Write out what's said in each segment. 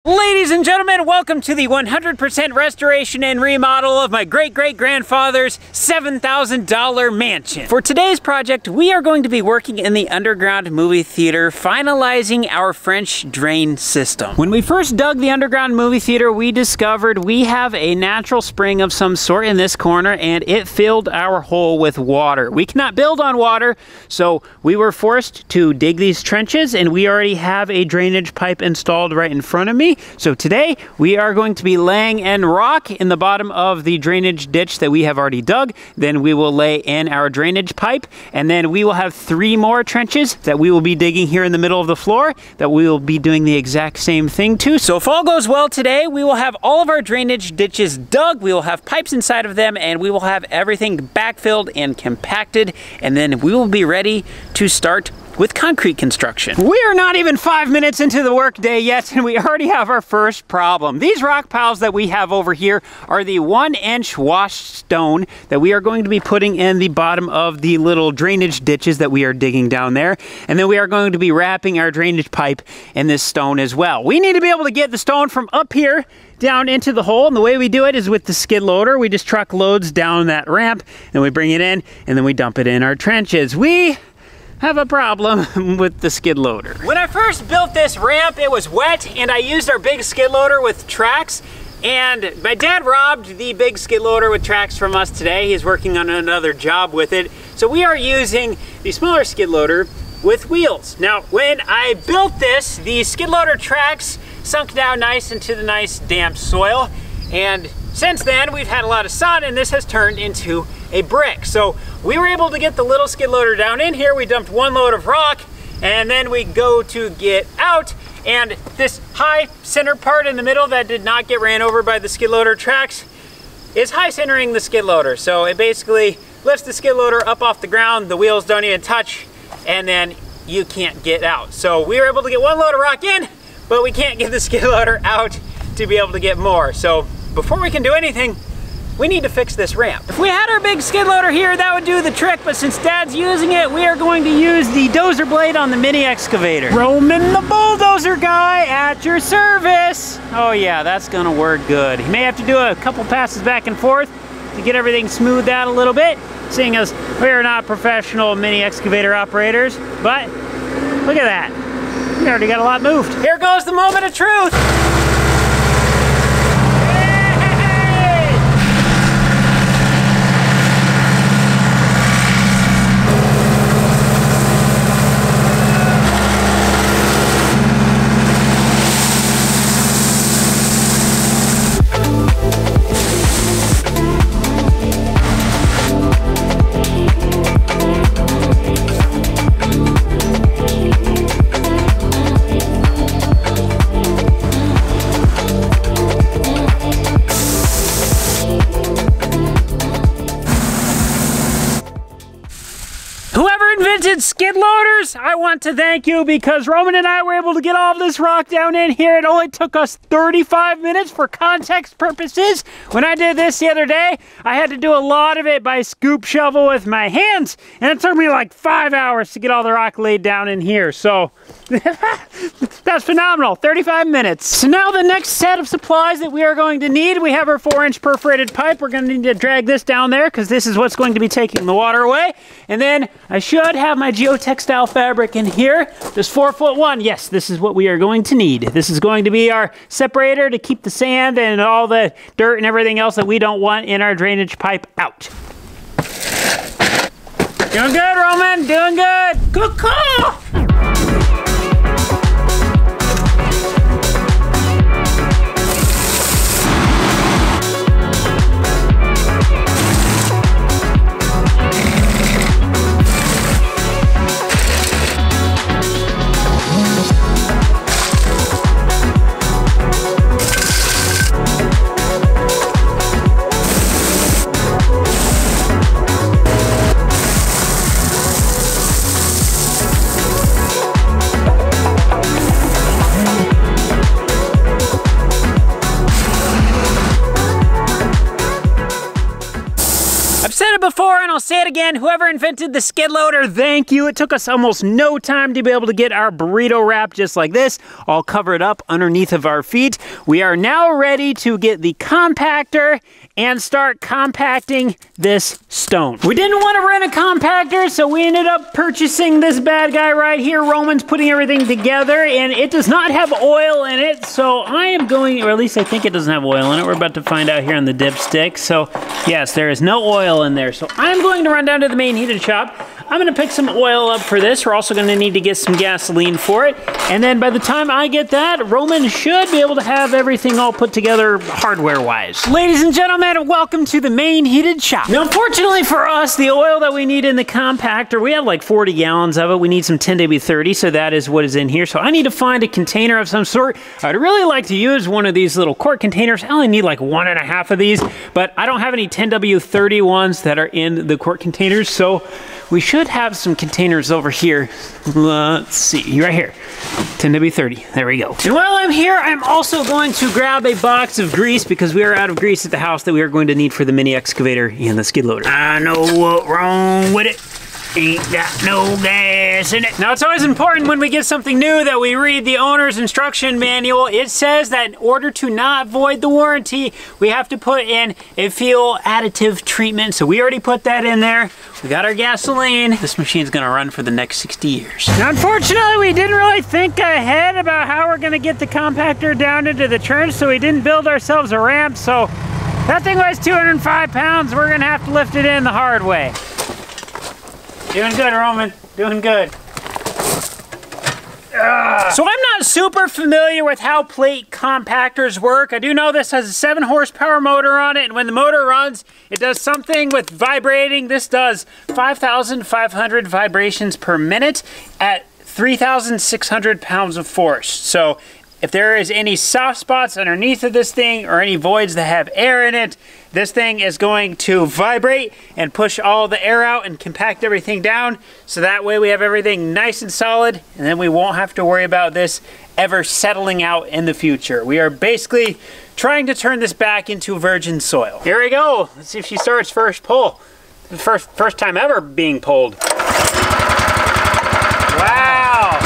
Ladies and gentlemen, welcome to the 100% restoration and remodel of my great-great-grandfather's $7,000 mansion. For today's project, we are going to be working in the underground movie theater, finalizing our French drain system. When we first dug the underground movie theater, we discovered we have a natural spring of some sort in this corner, and it filled our hole with water. We cannot build on water, so we were forced to dig these trenches, and we already have a drainage pipe installed right in front of me. So today we are going to be laying in rock in the bottom of the drainage ditch that we have already dug. Then we will lay in our drainage pipe, and then we will have 3 more trenches that we will be digging here in the middle of the floor that we will be doing the exact same thing to. So if all goes well today, we will have all of our drainage ditches dug, we will have pipes inside of them, and we will have everything backfilled and compacted, and then we will be ready to start with concrete construction. We are not even 5 minutes into the workday yet, and we already have our first problem. These rock piles that we have over here are the 1-inch washed stone that we are going to be putting in the bottom of the little drainage ditches that we are digging down there. And then we are going to be wrapping our drainage pipe in this stone as well. We need to be able to get the stone from up here down into the hole, and the way we do it is with the skid loader. We just truck loads down that ramp, and we bring it in, and then we dump it in our trenches. We have a problem with the skid loader. When I first built this ramp, it was wet, and I used our big skid loader with tracks, and my dad robbed the big skid loader with tracks from us today. He's working on another job with it. So we are using the smaller skid loader with wheels. Now, when I built this, the skid loader tracks sunk down nice into the nice damp soil, and since then we've had a lot of sun, and this has turned into a brick. So we were able to get the little skid loader down in here. We dumped 1 load of rock, and then we go to get out, and this high center part in the middle that did not get ran over by the skid loader tracks is high centering the skid loader. So it basically lifts the skid loader up off the ground, the wheels don't even touch, and then you can't get out. So we were able to get 1 load of rock in, but we can't get the skid loader out to be able to get more. So before we can do anything, we need to fix this ramp. If we had our big skid loader here, that would do the trick, but since Dad's using it, we are going to use the dozer blade on the mini excavator. Roman the bulldozer guy at your service. Oh yeah, that's gonna work good. He may have to do a couple passes back and forth to get everything smoothed out a little bit, seeing as we are not professional mini excavator operators, but look at that. We already got a lot moved. Here goes the moment of truth. Skid loaders, I want to thank you, because Roman and I were able to get all of this rock down in here. It only took us 35 minutes for context purposes. When I did this the other day, I had to do a lot of it by scoop shovel with my hands, and it took me like 5 hours to get all the rock laid down in here. So that's phenomenal, 35 minutes. So now the next set of supplies that we are going to need, we have our 4-inch perforated pipe. We're going to need to drag this down there because this is what's going to be taking the water away. And then I should have my geotextile fabric in here. This 4'1". Yes, this is what we are going to need. This is going to be our separator to keep the sand and all the dirt and everything else that we don't want in our drainage pipe out. Doing good, Roman, doing good. Good call. before and I'll say it again, whoever invented the skid loader, thank you. It took us almost no time to be able to get our burrito wrap just like this, all covered up underneath of our feet. We are now ready to get the compactor and start compacting this stone. We didn't want to rent a compactor, so we ended up purchasing this bad guy right here. Roman's putting everything together, and it does not have oil in it, so I am going, or at least I think it doesn't have oil in it. We're about to find out here on the dipstick. So yes, there is no oil in there. So I'm going to run down to the main heated shop. I'm gonna pick some oil up for this. We're also gonna need to get some gasoline for it. And then by the time I get that, Roman should be able to have everything all put together hardware-wise. Ladies and gentlemen, welcome to the main heated shop. Now, unfortunately for us, the oil that we need in the compactor, we have like 40 gallons of it. We need some 10W30, so that is what is in here. So I need to find a container of some sort. I'd really like to use one of these little quart containers. I only need like 1.5 of these, but I don't have any 10W30 ones that are in the quart containers, so we should have some containers over here. Let's see, right here. 10W30, there we go. And while I'm here, I'm also going to grab a box of grease because we are out of grease at the house that we are going to need for the mini excavator and the skid loader. I know what's wrong with it. Ain't got no gas in it. Now, it's always important when we get something new that we read the owner's instruction manual. It says that in order to not void the warranty, we have to put in a fuel additive treatment. So we already put that in there. We got our gasoline. This machine's gonna run for the next 60 years. Now, unfortunately, we didn't really think ahead about how we're gonna get the compactor down into the trench, so we didn't build ourselves a ramp. So that thing weighs 205 pounds. We're gonna have to lift it in the hard way. Doing good, Roman. Doing good. So I'm not super familiar with how plate compactors work. I do know this has a 7 horsepower motor on it, and when the motor runs, it does something with vibrating. This does 5,500 vibrations per minute at 3,600 pounds of force. So if there is any soft spots underneath of this thing or any voids that have air in it, this thing is going to vibrate and push all the air out and compact everything down. So that way we have everything nice and solid, and then we won't have to worry about this ever settling out in the future. We are basically trying to turn this back into virgin soil. Here we go. Let's see if she starts first pull. First time ever being pulled. Wow.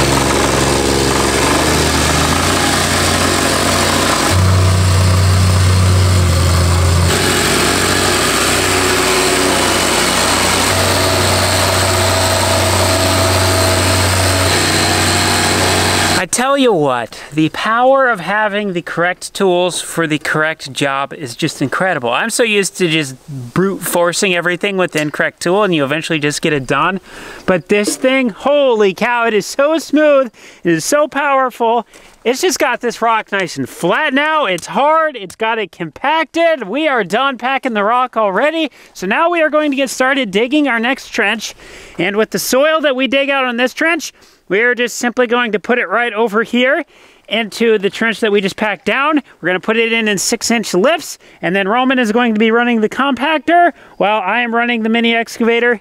I tell you what, the power of having the correct tools for the correct job is just incredible. I'm so used to just brute forcing everything with the incorrect tool and you eventually just get it done. But this thing, holy cow, it is so smooth, it is so powerful. It's just got this rock nice and flat now. It's hard, it's got it compacted. We are done packing the rock already. So now we are going to get started digging our next trench. And with the soil that we dig out on this trench, we are just simply going to put it right over here into the trench that we just packed down. We're going to put it in 6-inch lifts, and then Roman is going to be running the compactor while I am running the mini excavator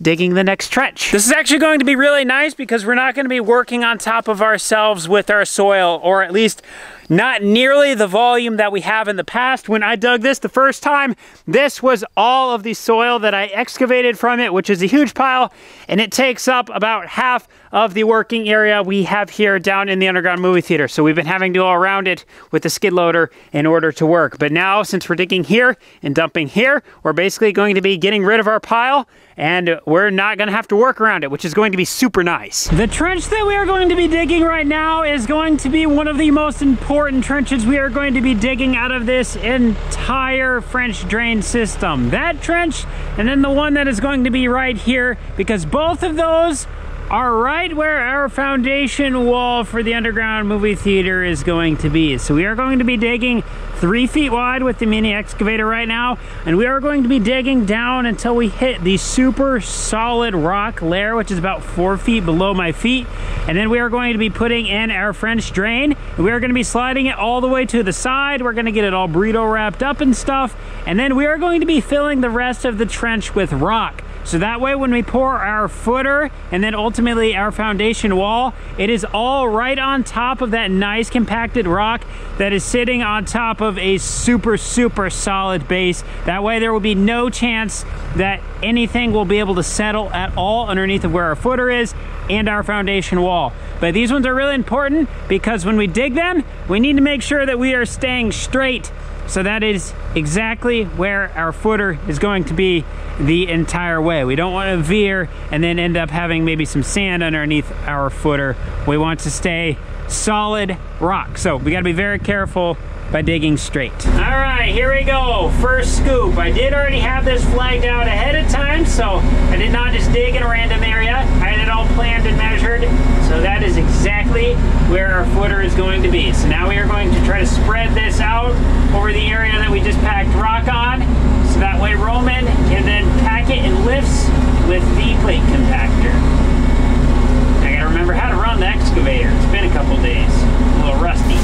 digging the next trench. This is actually going to be really nice because we're not going to be working on top of ourselves with our soil, or at least not nearly the volume that we have in the past. When I dug this the first time, this was all of the soil that I excavated from it, which is a huge pile, and it takes up about half of the working area we have here down in the underground movie theater. So we've been having to go around it with the skid loader in order to work. But now, since we're digging here and dumping here, we're basically going to be getting rid of our pile, and we're not going to have to work around it, which is going to be super nice. The trench that we are going to be digging right now is going to be one of the most important trenches we are going to be digging out of this entire French drain system. That trench, and then the one that is going to be right here, because both of those are right where our foundation wall for the underground movie theater is going to be. So we are going to be digging 3 feet wide with the mini excavator right now, and we are going to be digging down until we hit the super solid rock layer, which is about 4 feet below my feet. And then we are going to be putting in our French drain, and we are going to be sliding it all the way to the side. We're going to get it all burrito wrapped up and stuff, and then we are going to be filling the rest of the trench with rock. So that way when we pour our footer and then ultimately our foundation wall, it is all right on top of that nice compacted rock that is sitting on top of a super, super solid base. That way there will be no chance that anything will be able to settle at all underneath of where our footer is and our foundation wall. But these ones are really important because when we dig them, we need to make sure that we are staying straight. So that is exactly where our footer is going to be the entire way. We don't want to veer and then end up having maybe some sand underneath our footer. We want to stay solid rock. So we got to be very careful by digging straight. All right, here we go. First scoop. I did already have this flagged out ahead of time, so I did not just dig in a random area. I had it all planned and measured, so that is exactly where our footer is going to be. So now we are going to try to spread this out over the area that we just packed rock on, so that way Roman can then pack it in lifts with the plate compactor. I gotta remember how to run the excavator. It's been a couple days. A little rusty.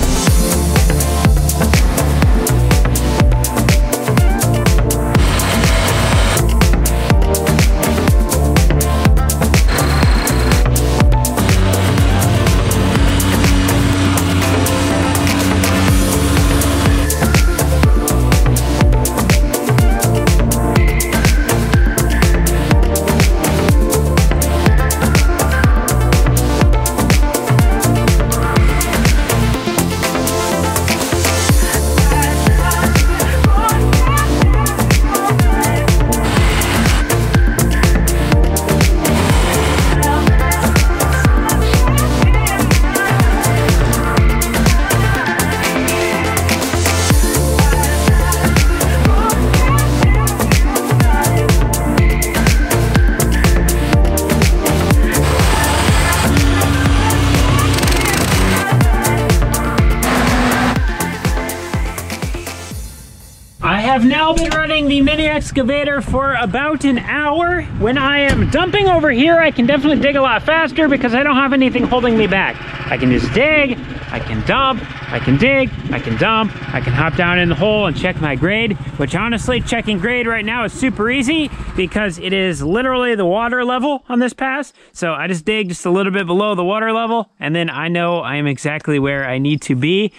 I have now been running the mini excavator for about an hour. When I am dumping over here, I can definitely dig a lot faster because I don't have anything holding me back. I can just dig, I can dump, I can dig, I can dump, I can hop down in the hole and check my grade, which honestly, checking grade right now is super easy because it is literally the water level on this pass. So I just dig just a little bit below the water level, and then I know I am exactly where I need to be.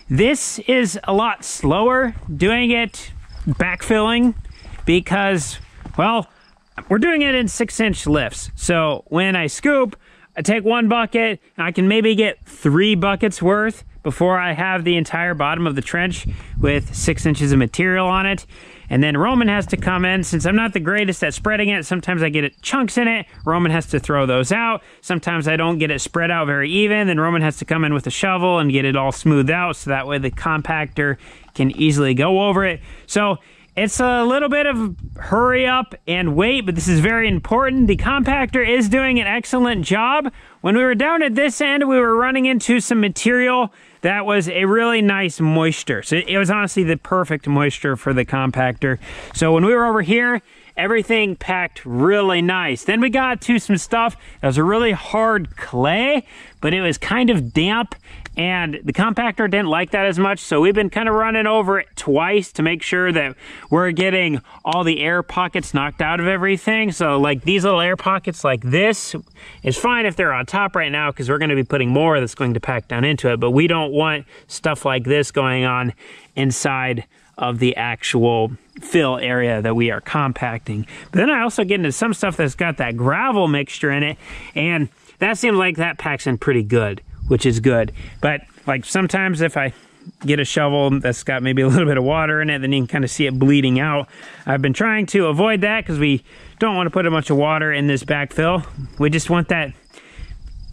This is a lot slower doing it backfilling because, well, we're doing it in 6-inch lifts. So when I scoop, I take one bucket and I can maybe get 3 buckets worth before I have the entire bottom of the trench with 6 inches of material on it. And then Roman has to come in. Since I'm not the greatest at spreading it, sometimes I get chunks in it. Roman has to throw those out. Sometimes I don't get it spread out very even. Then Roman has to come in with a shovel and get it all smoothed out so that way the compactor can easily go over it. So it's a little bit of hurry up and wait, but this is very important. The compactor is doing an excellent job. When we were down at this end, we were running into some material that was a really nice moisture. So it was honestly the perfect moisture for the compactor. So when we were over here, everything packed really nice. Then we got to some stuff that was a really hard clay, but it was kind of damp, and the compactor didn't like that as much, so we've been kind of running over it twice to make sure that we're getting all the air pockets knocked out of everything. So like these little air pockets like this is fine if they're on top right now because we're going to be putting more that's going to pack down into it, but we don't want stuff like this going on inside of the actual fill area that we are compacting. But then I also get into some stuff that's got that gravel mixture in it, and that seems like that packs in pretty good, which is good. But like sometimes if I get a shovel that's got maybe a little bit of water in it, then you can kind of see it bleeding out. I've been trying to avoid that because we don't want to put a bunch of water in this backfill. We just want that,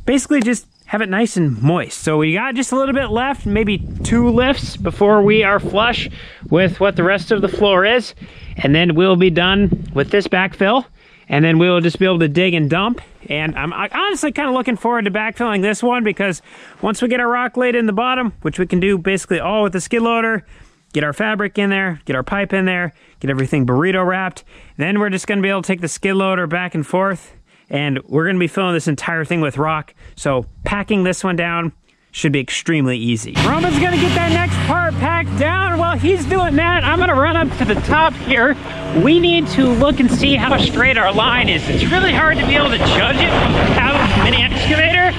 basically just have it nice and moist. So we got just a little bit left, maybe 2 lifts before we are flush with what the rest of the floor is. And then we'll be done with this backfill. And then we'll just be able to dig and dump. And I'm honestly kind of looking forward to backfilling this one because once we get our rock laid in the bottom, which we can do basically all with the skid loader, get our fabric in there, get our pipe in there, get everything burrito wrapped, then we're just going to be able to take the skid loader back and forth, and we're going to be filling this entire thing with rock. So packing this one down should be extremely easy. Roman's going to get that next part packed down while he's doing that, I'm gonna run up to the top here. We need to look and see how straight our line is. It's really hard to be able to judge it from the cab of the mini excavator.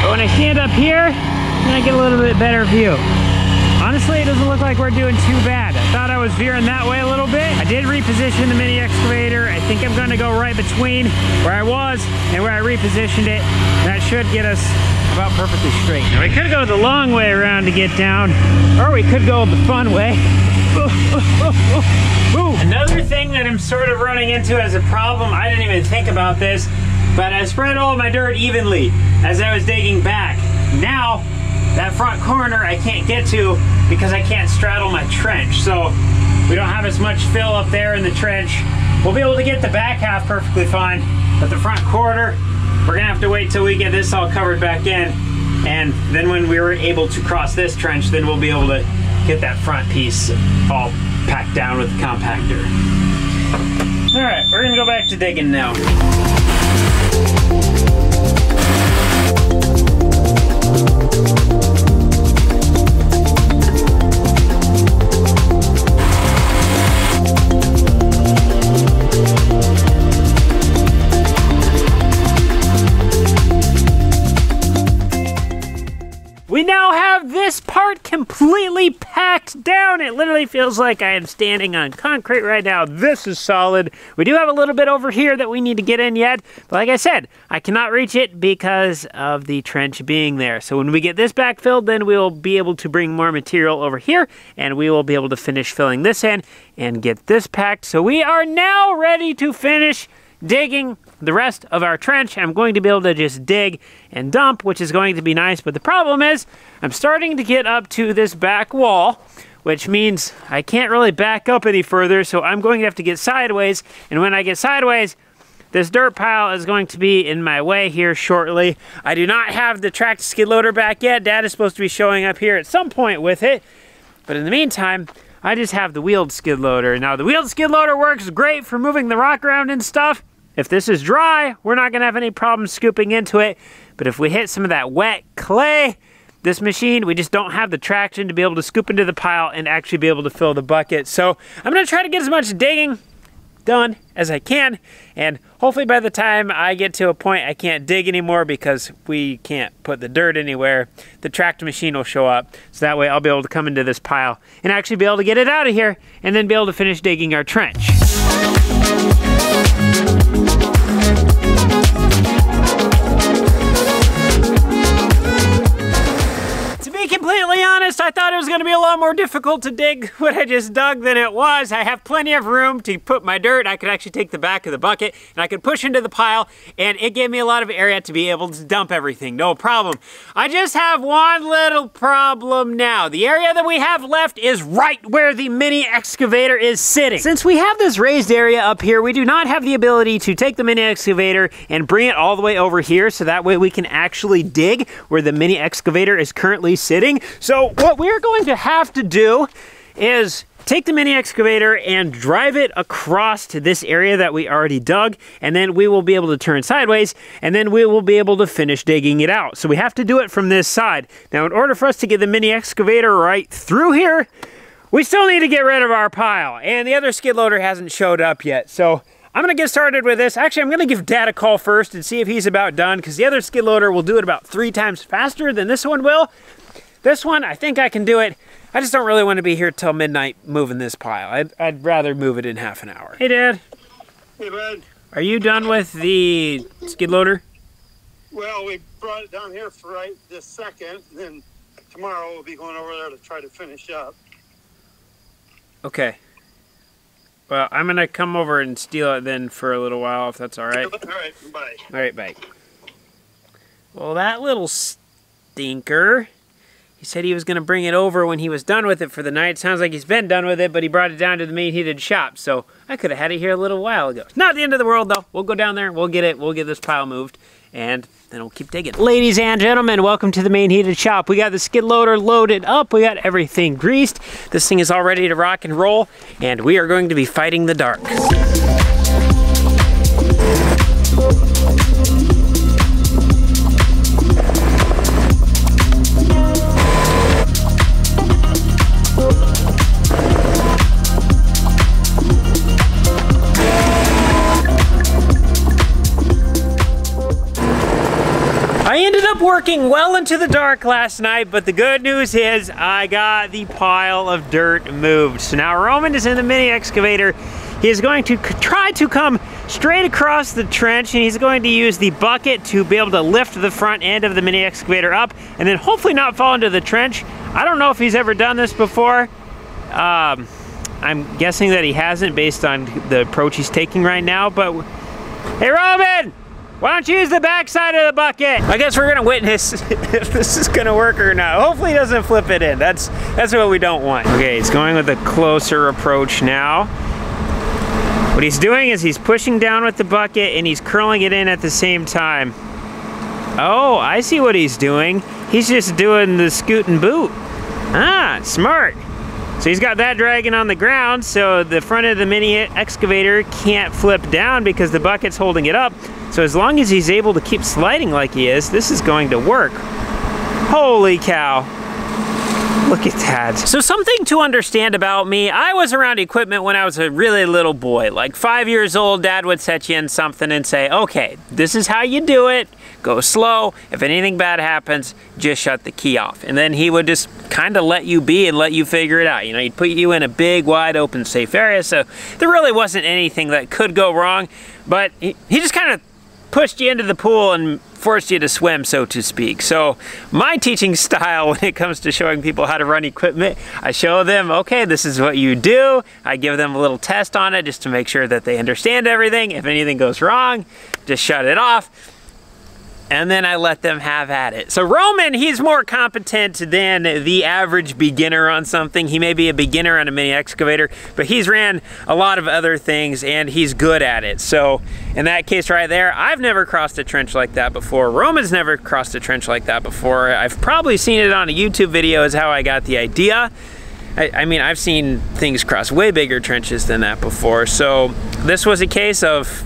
But when I stand up here, then I get a little bit better view. Honestly, it doesn't look like we're doing too bad. I thought I was veering that way a little bit. I did reposition the mini excavator. I think I'm gonna go right between where I was and where I repositioned it. That should get us about perfectly straight. Now we could go the long way around to get down, or we could go the fun way. Another thing that I'm sort of running into as a problem, I didn't even think about this, but I spread all of my dirt evenly as I was digging back. Now, that front corner I can't get to because I can't straddle my trench. So we don't have as much fill up there in the trench. We'll be able to get the back half perfectly fine, but the front quarter, we're gonna have to wait till we get this all covered back in. And then when we were able to cross this trench, then we'll be able to get that front piece all packed down with the compactor. All right, we're gonna go back to digging now. We now have this part completely packed down. It literally feels like I am standing on concrete right now. This is solid. We do have a little bit over here that we need to get in yet. But like I said, I cannot reach it because of the trench being there. So when we get this back filled, then we will be able to bring more material over here and we will be able to finish filling this in and get this packed. So we are now ready to finish digging the rest of our trench. I'm going to be able to just dig and dump, which is going to be nice, but the problem is I'm starting to get up to this back wall, which means I can't really back up any further, so I'm going to have to get sideways, and when I get sideways, this dirt pile is going to be in my way here shortly. I do not have the tracked skid loader back yet. Dad is supposed to be showing up here at some point with it, but in the meantime, I just have the wheeled skid loader. Now, the wheeled skid loader works great for moving the rock around and stuff. If this is dry, we're not gonna have any problem scooping into it. But if we hit some of that wet clay, this machine, we just don't have the traction to be able to scoop into the pile and actually be able to fill the bucket. So I'm gonna try to get as much digging done as I can. And hopefully by the time I get to a point I can't dig anymore because we can't put the dirt anywhere, the tractor machine will show up. So that way I'll be able to come into this pile and actually be able to get it out of here and then be able to finish digging our trench. Completely honest, I thought it was going to be a lot more difficult to dig what I just dug than it was. I have plenty of room to put my dirt. I could actually take the back of the bucket and I could push into the pile, and it gave me a lot of area to be able to dump everything, no problem. I just have one little problem now. The area that we have left is right where the mini excavator is sitting. Since we have this raised area up here, we do not have the ability to take the mini excavator and bring it all the way over here so that way we can actually dig where the mini excavator is currently sitting. So what we're going to have to do is take the mini excavator and drive it across to this area that we already dug, and then we will be able to turn sideways, and then we will be able to finish digging it out. So we have to do it from this side. Now, in order for us to get the mini excavator right through here, we still need to get rid of our pile, and the other skid loader hasn't showed up yet. So I'm gonna get started with this. Actually, I'm gonna give Dad a call first and see if he's about done, because the other skid loader will do it about 3 times faster than this one will. This one, I think I can do it. I just don't really want to be here till midnight moving this pile. I'd rather move it in half an hour. Hey, Dad. Hey, bud. Are you done with the skid loader? Well, we brought it down here for right this second. Then tomorrow we'll be going over there to try to finish up. Okay. Well, I'm going to come over and steal it then for a little while, if that's all right. All right, bye. All right, bye. Well, that little stinker... He said he was going to bring it over when he was done with it for the night. Sounds like he's been done with it, but he brought it down to the main heated shop. So I could have had it here a little while ago. Not the end of the world, though. We'll go down there, we'll get it, we'll get this pile moved, and then we'll keep digging. Ladies and gentlemen, welcome to the main heated shop. We got the skid loader loaded up. We got everything greased. This thing is all ready to rock and roll, and we are going to be fighting the dark. working well into the dark last night, but the good news is I got the pile of dirt moved. So now Roman is in the mini excavator. He is going to try to come straight across the trench, and he's going to use the bucket to be able to lift the front end of the mini excavator up and then hopefully not fall into the trench. I don't know if he's ever done this before. I'm guessing that he hasn't based on the approach he's taking right now, but hey Roman! Why don't you use the back side of the bucket? I guess we're gonna witness if this is gonna work or not. Hopefully he doesn't flip it in. That's what we don't want. Okay, he's going with a closer approach now. What he's doing is he's pushing down with the bucket and he's curling it in at the same time. Oh, I see what he's doing. He's just doing the scoot and boot. Ah, smart. So he's got that dragging on the ground, so the front of the mini excavator can't flip down because the bucket's holding it up. So as long as he's able to keep sliding like he is, this is going to work. Holy cow. Look at that. So something to understand about me, I was around equipment when I was a really little boy. Like 5 years old, Dad would set you in something and say, okay, this is how you do it. Go slow. If anything bad happens, just shut the key off. And then he would just kind of let you be and let you figure it out. You know, he'd put you in a big, wide open, safe area. So there really wasn't anything that could go wrong. But he just kind of pushed you into the pool and forced you to swim, so to speak. So my teaching style when it comes to showing people how to run equipment, I show them, okay, this is what you do. I give them a little test on it just to make sure that they understand everything. If anything goes wrong, just shut it off. And then I let them have at it. So Roman, he's more competent than the average beginner on something. He may be a beginner on a mini excavator, but he's ran a lot of other things and he's good at it. So in that case right there, I've never crossed a trench like that before. Roman's never crossed a trench like that before. I've probably seen it on a YouTube video is how I got the idea. I mean, I've seen things cross way bigger trenches than that before. So this was a case of,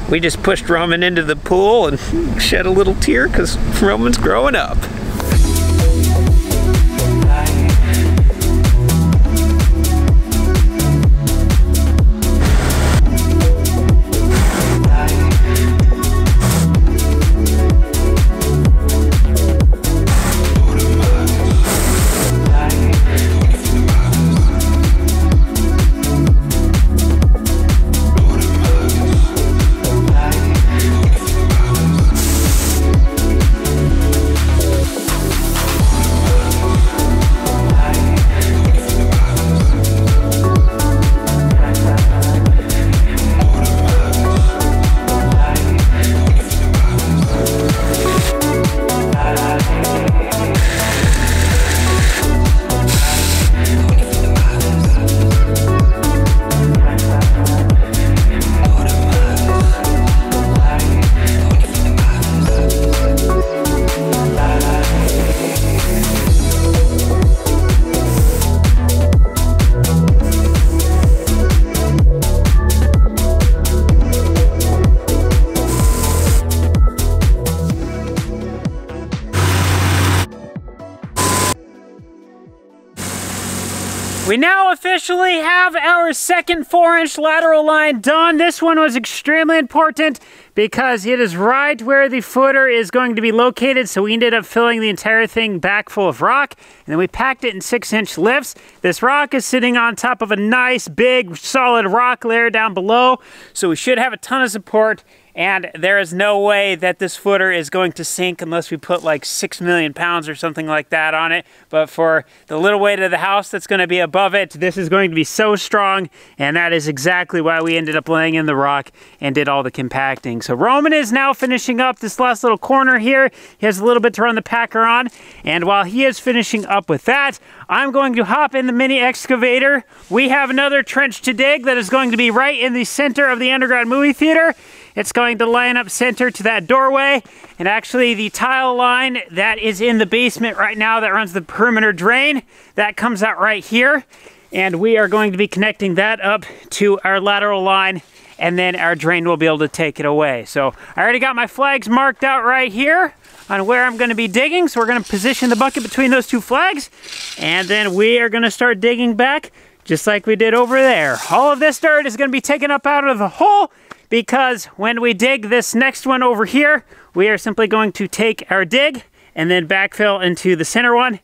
we just pushed Roman into the pool and shed a little tear because Roman's growing up. We now officially have our second 4-inch lateral line done. This one was extremely important because it is right where the footer is going to be located. So we ended up filling the entire thing back full of rock, and then we packed it in 6-inch lifts. This rock is sitting on top of a nice, big, solid rock layer down below. So we should have a ton of support. And there is no way that this footer is going to sink unless we put like 6 million pounds or something like that on it. But for the little weight of the house that's going to be above it, this is going to be so strong. And that is exactly why we ended up laying in the rock and did all the compacting. So Roman is now finishing up this last little corner here. He has a little bit to run the packer on. And while he is finishing up with that, I'm going to hop in the mini excavator. We have another trench to dig that is going to be right in the center of the underground movie theater. It's going to line up center to that doorway, and actually the tile line that is in the basement right now that runs the perimeter drain, that comes out right here, and we are going to be connecting that up to our lateral line, and then our drain will be able to take it away. So I already got my flags marked out right here on where I'm going to be digging, so we're going to position the bucket between those two flags, and then we are going to start digging back just like we did over there. All of this dirt is going to be taken up out of the hole, because when we dig this next one over here, we are simply going to take our dig and then backfill into the center one.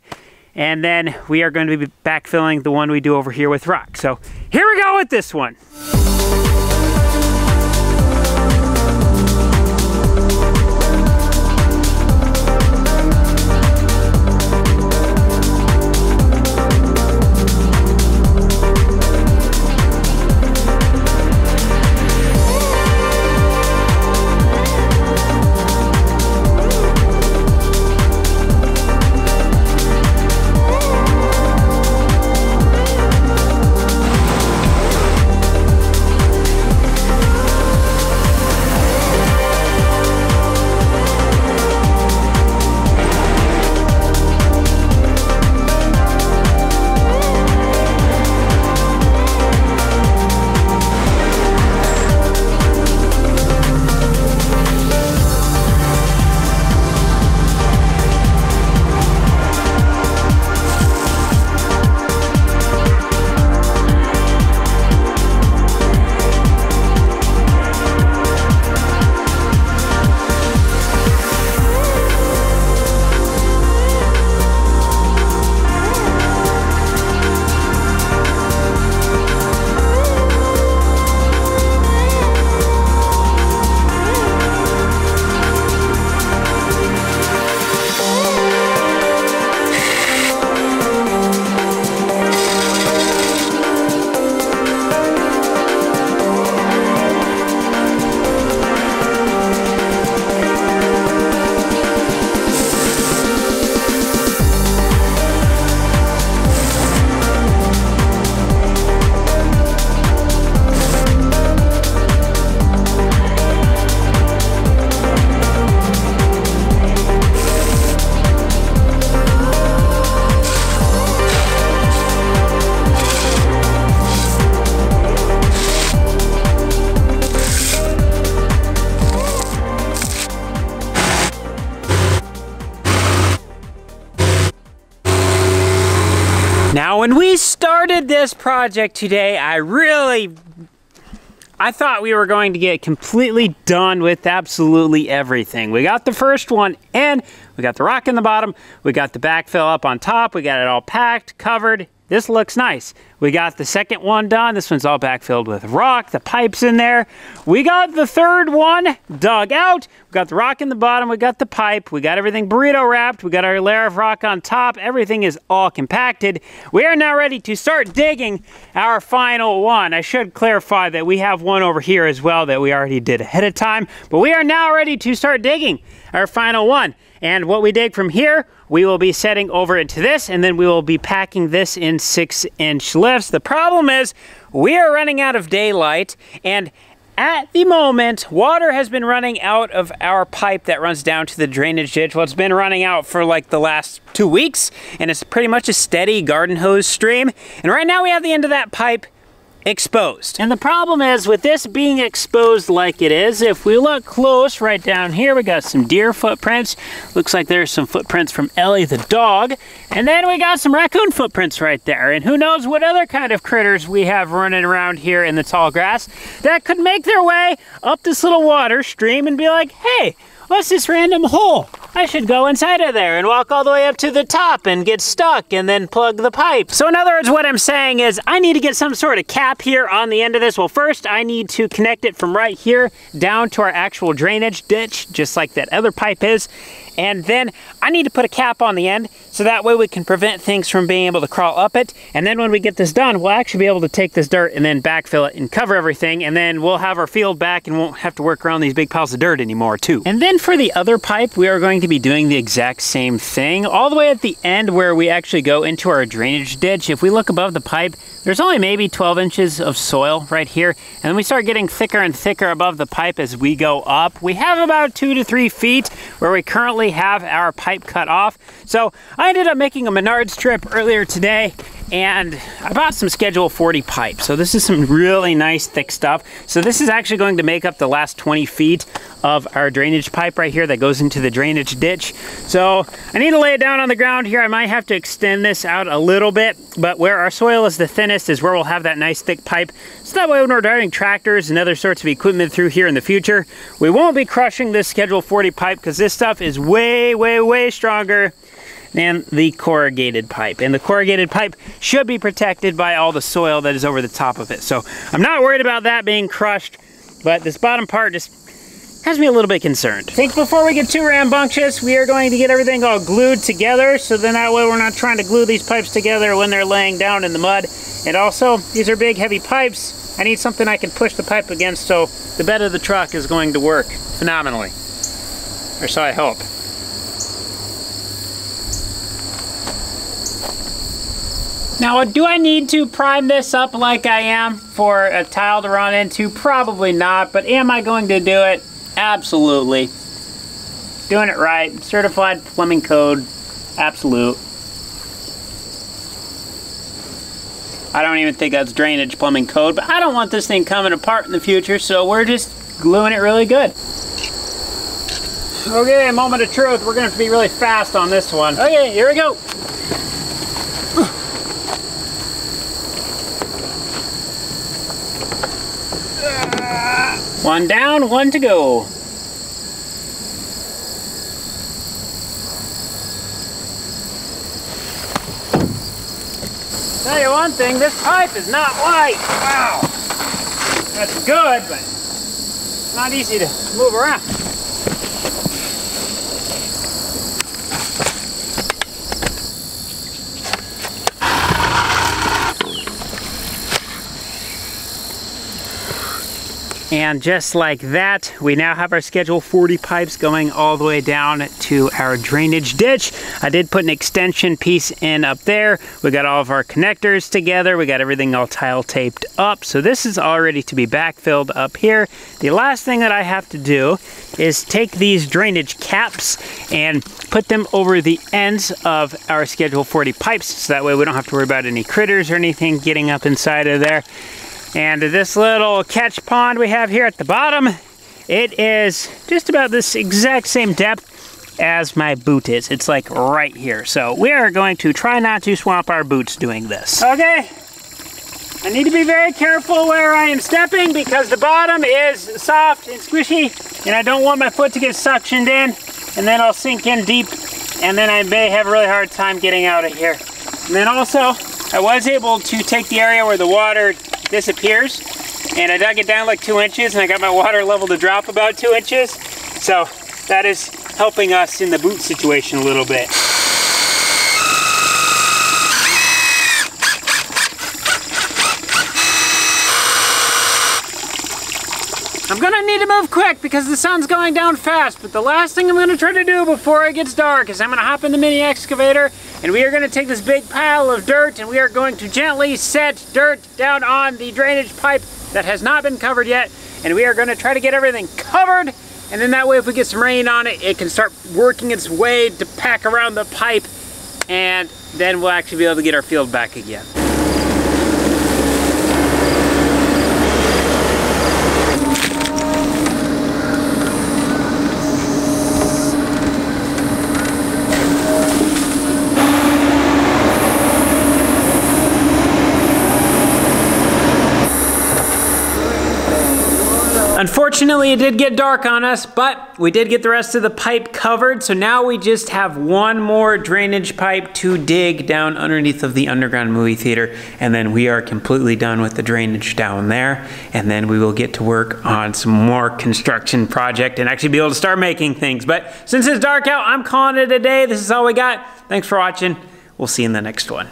And then we are going to be backfilling the one we do over here with rock. So here we go with this one. Now, when we started this project today, I thought we were going to get completely done with absolutely everything. We got the first one in, we got the rock in the bottom, we got the backfill up on top, we got it all packed, covered. This looks nice. We got the second one done. This one's all backfilled with rock, the pipe's in there. We got the third one dug out. We got the rock in the bottom, we got the pipe, we got everything burrito wrapped, we got our layer of rock on top, everything is all compacted. We are now ready to start digging our final one. I should clarify that we have one over here as well that we already did ahead of time, but we are now ready to start digging our final one. And what we dig from here, we will be setting over into this, and then we will be packing this in 6-inch lifts. The problem is we are running out of daylight, and at the moment, water has been running out of our pipe that runs down to the drainage ditch. Well, it's been running out for like the last 2 weeks, and it's pretty much a steady garden hose stream. And right now we have the end of that pipe exposed. And the problem is with this being exposed like it is, if we look close right down here, we got some deer footprints. Looks like there's some footprints from Ellie the dog. And then we got some raccoon footprints right there. And who knows what other kind of critters we have running around here in the tall grass that could make their way up this little water stream and be like, hey, what's this random hole? I should go inside of there and walk all the way up to the top and get stuck and then plug the pipe. So in other words, what I'm saying is I need to get some sort of cap here on the end of this. Well, first I need to connect it from right here down to our actual drainage ditch, just like that other pipe is. And then I need to put a cap on the end so that way we can prevent things from being able to crawl up it. And then when we get this done, we'll actually be able to take this dirt and then backfill it and cover everything. And then we'll have our field back and won't have to work around these big piles of dirt anymore too. And then for the other pipe, we are going to be doing the exact same thing. All the way at the end where we actually go into our drainage ditch, if we look above the pipe, there's only maybe 12 inches of soil right here. And then we start getting thicker and thicker above the pipe as we go up. We have about 2 to 3 feet where we currently have our pipe cut off. So I ended up making a Menards trip earlier today, And I bought some Schedule 40 pipe. So this is some really nice thick stuff. So this is actually going to make up the last 20 feet of our drainage pipe right here that goes into the drainage ditch. So I need to lay it down on the ground here. I might have to extend this out a little bit, but where our soil is the thinnest is where we'll have that nice thick pipe. So that way when we're driving tractors and other sorts of equipment through here in the future, we won't be crushing this Schedule 40 pipe because this stuff is way, way, way stronger than the corrugated pipe. And the corrugated pipe should be protected by all the soil that is over the top of it. So I'm not worried about that being crushed, but this bottom part just has me a little bit concerned. I think before we get too rambunctious, we are going to get everything all glued together, so then that way we're not trying to glue these pipes together when they're laying down in the mud. And also, these are big heavy pipes. I need something I can push the pipe against, so the bed of the truck is going to work phenomenally. Or so I hope. Now, do I need to prime this up like I am for a tile to run into? Probably not, but am I going to do it? Absolutely. Doing it right. Certified plumbing code. Absolute. I don't even think that's drainage plumbing code, but I don't want this thing coming apart in the future, so we're just gluing it really good. Okay, moment of truth. We're going to have to be really fast on this one. Okay, here we go. One down, one to go. Tell you one thing, this pipe is not light. Wow. That's good, but it's not easy to move around. And just like that, we now have our Schedule 40 pipes going all the way down to our drainage ditch. I did put an extension piece in up there. We got all of our connectors together. We got everything all tile taped up. So this is all ready to be backfilled up here. The last thing that I have to do is take these drainage caps and put them over the ends of our Schedule 40 pipes. So that way we don't have to worry about any critters or anything getting up inside of there. And this little catch pond we have here at the bottom, it is just about this exact same depth as my boot is. It's like right here. So we are going to try not to swamp our boots doing this. Okay, I need to be very careful where I am stepping because the bottom is soft and squishy and I don't want my foot to get suctioned in and then I'll sink in deep and then I may have a really hard time getting out of here. And then also, I was able to take the area where the water disappears and I dug it down like 2 inches and I got my water level to drop about 2 inches. So that is helping us in the boot situation a little bit. I'm gonna need to move quick because the sun's going down fast, but the last thing I'm gonna try to do before it gets dark is I'm gonna hop in the mini excavator and we are gonna take this big pile of dirt and we are going to gently set dirt down on the drainage pipe that has not been covered yet. And we are gonna try to get everything covered. And then that way if we get some rain on it, it can start working its way to pack around the pipe. And then we'll actually be able to get our field back again. Unfortunately, it did get dark on us, but we did get the rest of the pipe covered. So now we just have one more drainage pipe to dig down underneath of the underground movie theater. And then we are completely done with the drainage down there. And then we will get to work on some more construction project and actually be able to start making things. But since it's dark out, I'm calling it a day. This is all we got. Thanks for watching. We'll see you in the next one.